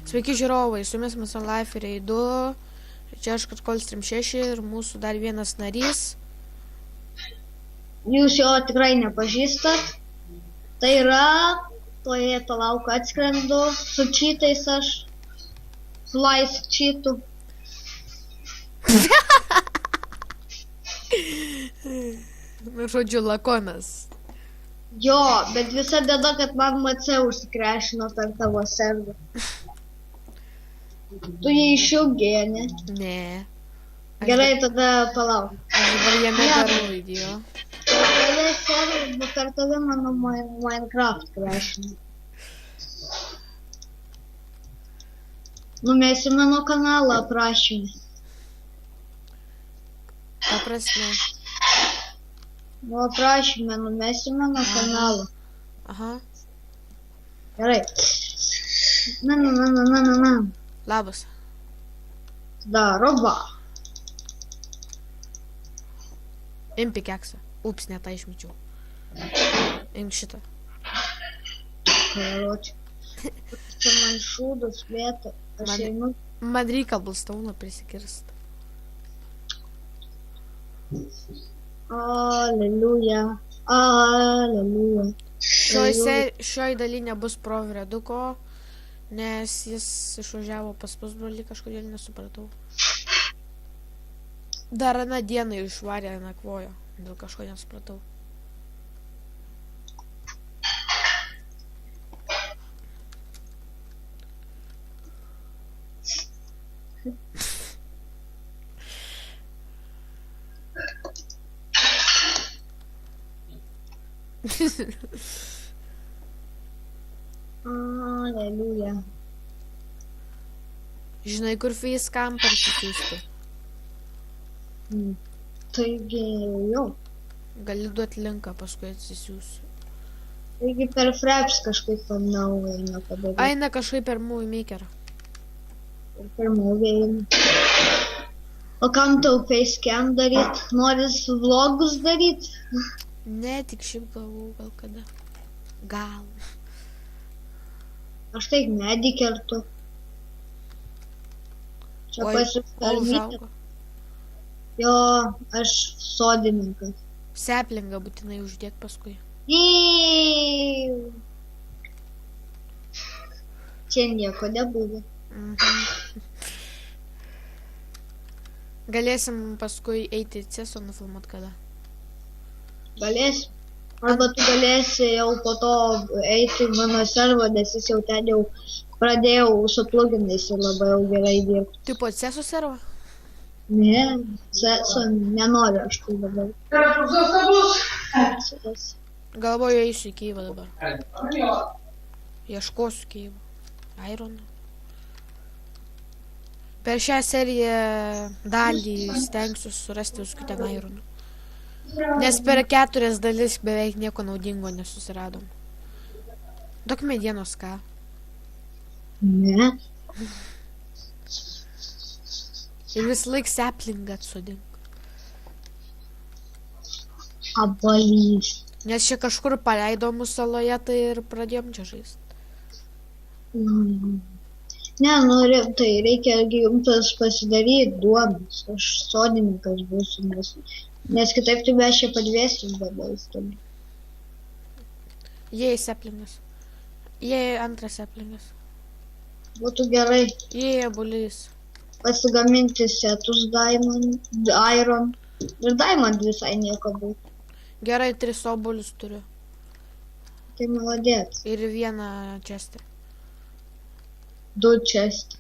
Sveiki žiūrovai, su jumis mes Life ir 2. Čia aš Katkolis 36 ir mūsų dar vienas narys. Jūs jo tikrai nepažįstat. Tai yra, palauk, atskrendu su čytais aš, su laisv čytu. Žodžiu, lakonas. Jo, bet visa dėda, kad man MC užsikrešino per tavo serverį. Tu jį išjungė, ne? Ne. Gerai, tada palauk. Aš dabar jame darau video. Tave serverį, bet per tave mano Minecraft krešino. Numesi mano kanalą aprašymą. Ta prasme. Nu, aprašymę numesi mano kanalą. Aha. Gerai. Na. Labas. Darova. Impi keksą. Ups, ne tą išmečiau. Imk šitą. Karočią. Čia man šūdas vieta. Aš einu. Man reikia blstauną prisikirst. Aleliuja. Aleliuja. Šioj daly nebus provreduko, nes jis išvažiavo pas pusbrolį, kažkodėl nesupratau. Dar aną dieną išvarė nakvojo, dėl kažko nesupratau. Aleliuja. Žinai, kur facecam parsisiųsti? Taigi jau. Gali duoti linką, paskui atsisiųsiu. Taigi per Fraps kažkaip panau eina padaryti. Aina kažkaip per Movie Maker. Ir per Movie eina. O kam tau facecam daryt? Noris vlogus daryt? Ne, tik šiaip galvau, gal kada. Gal. Aš taip medį kertu. Čia pasiskarbyti. Užaugo. Jo, aš sodininkas. Seplingą būtinai uždėk paskui. Čia nieko nebuvo. Galėsim paskui eiti į CESO nufilmuot kada. Galėsim. Arba tu galėsi jau po to eiti į mano serverą, nes jis jau ten jau pradėjau su pluginais ir labai jau gerai dirbti. Tu po CESO servą? Ne, CESO nenoriu aš tai dabar. Galvoju, eisiu į Kyivą dabar. Ieškosiu Kyivą. Iron. Per šią seriją dalį stengsiu surasti viskų ten Ironų. Nes per 4 dalis beveik nieko naudingo nesusiradom. Daug medienos ką? Ne. Ir vis laik seplingą atsodink. Abalys. Nes čia kažkur paleido mūsų saloje, tai ir pradėjom čia žaist. Ne, nu rimtai, reikia jums pasidaryti duomenis. Aš sodininkas būsiu, nes kitaip tu mes čia padvėsim dabais. Jei seplingas. Jei antras seplingas. Būtų gerai. Jei bulys. Pasigaminti setus Diamond, Iron ir Diamond visai nieko būtų. Gerai, 3 obuolius turiu. Tai maladėt. Ir 1 čestį. 2 čestį.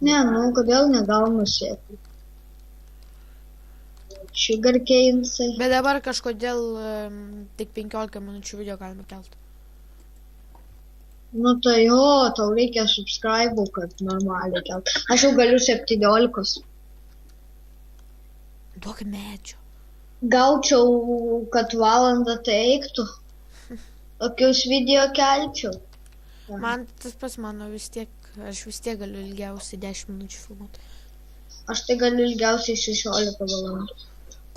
Ne, nu, kodėl negaunu sėklų? Sugarcanesai. Bet dabar kažkodėl tik 15 minučių video galima kelti. Nu tai jo, tau reikia subscribe, kad normaliai kelt. Aš jau galiu 17. Duok medžio. Gaučiau, kad valandą tai eiktų. Tokius video kelčiau. Man tas pas mano vis tiek, aš vis tiek galiu ilgiausiai 10 minučių filmuoti. Aš tai galiu ilgiausiai 16 valandų.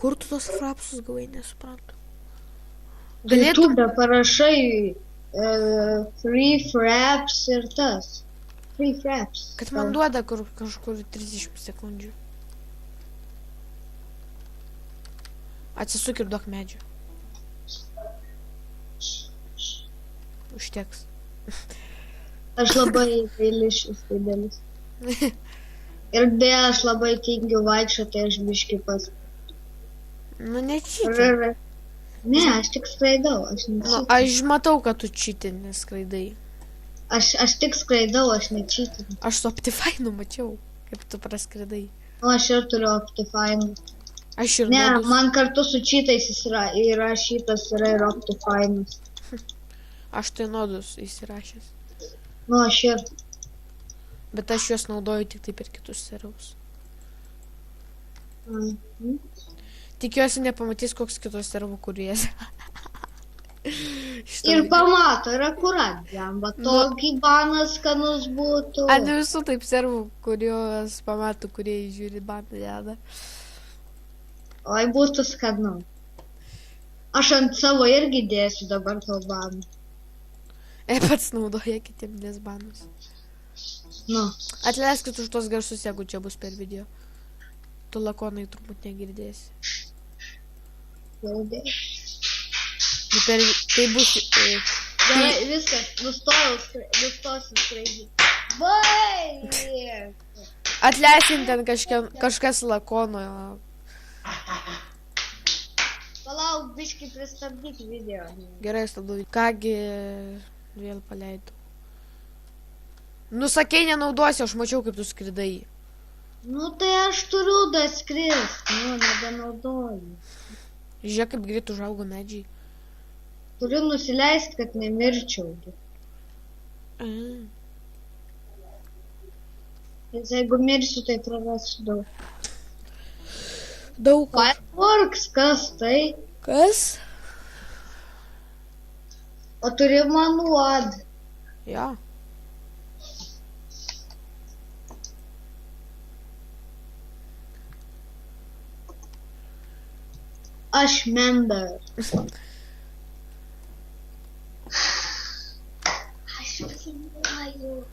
Kur tu tos frapsus gavai, nesuprantu. Galėtų... YouTube parašai free fraps ir tas. Free fraps. Kad man duoda kažkur 30 sekundžių. Atsisuk ir duok medžio. Užteks. Aš labai gailišis didelis. Ir dėl aš labai tingiu vaikščioti, aš biški pas. Nu, nečytė. Ne, aš tik skraidau, aš Nu, nečytinu. aš matau, kad tu čytė, neskraidai. Aš tik skraidau, aš nečytinu. Aš su Optifine mačiau, kaip tu praskridai. O aš ir turiu Optifine. Aš ir Ne, nodus. man kartu su čytais įrašytas yra ir Optifine'as. Aš tai nodus įsirašęs. Nu, aš ir. Bet aš juos naudoju tik tai per kitus servus. Mhm. Tikiuosi nepamatys koks kitos servų kurijas. Ir pamato, ir akurat jam, va tokį banas skanus būtų. A, ne visų taip servų, kuriuos pamato, kurie žiūri baną deda. Oi, būtų skanu. Aš ant savo irgi dėsiu dabar to baną. Pats naudoja kitiem nesbanus. Nu, Atleiskit už tos garsus, jeigu čia bus per video. Tu lakonai turbūt negirdėsi. jau dėsiu. Tai bus... Gerai, viskas, nustosiu skraidyti. Vai! Atleisim ten kažkas lakono. Palauk, biškai pristabdyk video. Gerai, stabdau. Kągi vėl paleidau. Nu, sakei, nenaudosi, aš mačiau, kaip tu skridai. Nu, tai aš turiu daskrist, nu, nebenaudoju. Žiūrėk, kaip greit užaugo medžiai. Turiu nusileisti, kad nemirčiau. Nes jeigu mirsiu, tai prarasiu daug. Daug. Fireworks, kas tai? Kas? O turi man uod. Jo. Aš member. Aš filmuoju.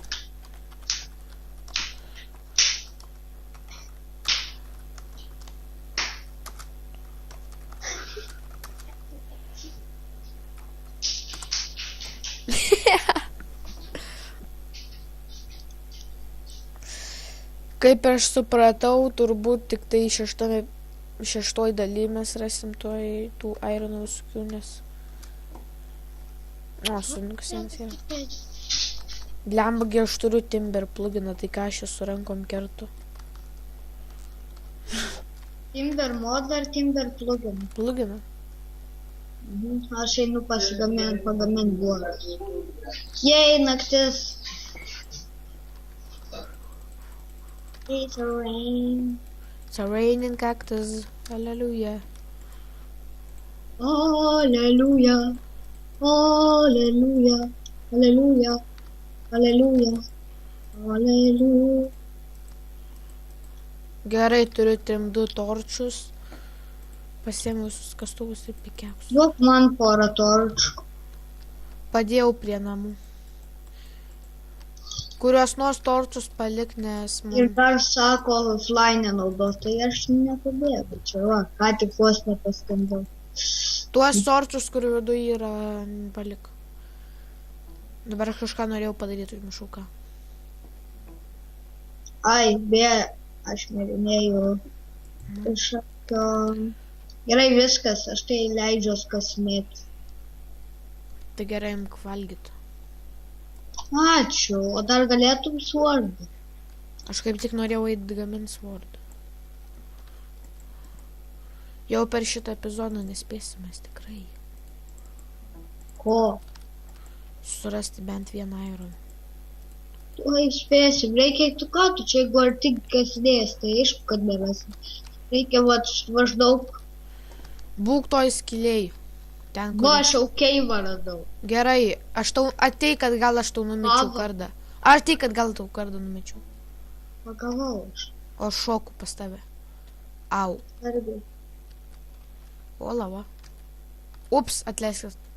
Kaip aš supratau, turbūt tik tai šeštoj daly mes rasim tų ironų visokių, nes... O, sunikas jiems yra. Blembagi, aš turiu Timber pluginą, tai ką aš su rankom kertu? Timber mod ar Timber plugin? Pluginą. Aš einu pagamint blogas. Jei, naktis. It's a rain. It's a raining cactus. Hallelujah. Hallelujah. Hallelujah. Hallelujah. Hallelujah. Hallelujah. Gerai, turiu 3-2 torčius. Pasiėmiau visus kastuvus ir pikiausius. Duok man porą torčkų. Padėjau prie namų. Kurios nors torčius palik, nes... Ir dar sako, offline nenaudos, tai aš nepabėgu. Čia va, ką tik vos nepaskambau. Tuos torčius, kurių viduje yra, palik. Dabar aš kažką norėjau padaryti, užmiršau ką. Ai, aš mėginėjau kažkokio... Gerai, viskas, aš tai leidžiuos kasinėti. Tai gerai, imk valgyti. Ačiū, o dar galėtum svordą. Aš kaip tik norėjau eiti gaminti svordą. Jau per šitą epizodą nespėsime tikrai. Ko? Surasti bent vieną iron. Tuoj spėsim, reikia tu ką, tu čia jeigu ar tik kasinės, tai aišku, kad nerasim. Reikia maždaug... Būk toj skiliai. Ten, kur... Va, aš jau keivą radau. Gerai, aš tau atei, kad gal aš tau numečiau kardą. Ar tai, kad gal tau kardą numečiau. Pagavau aš. O šoku pas tave. Au. Argi. O, lava. Ups, atleiskit.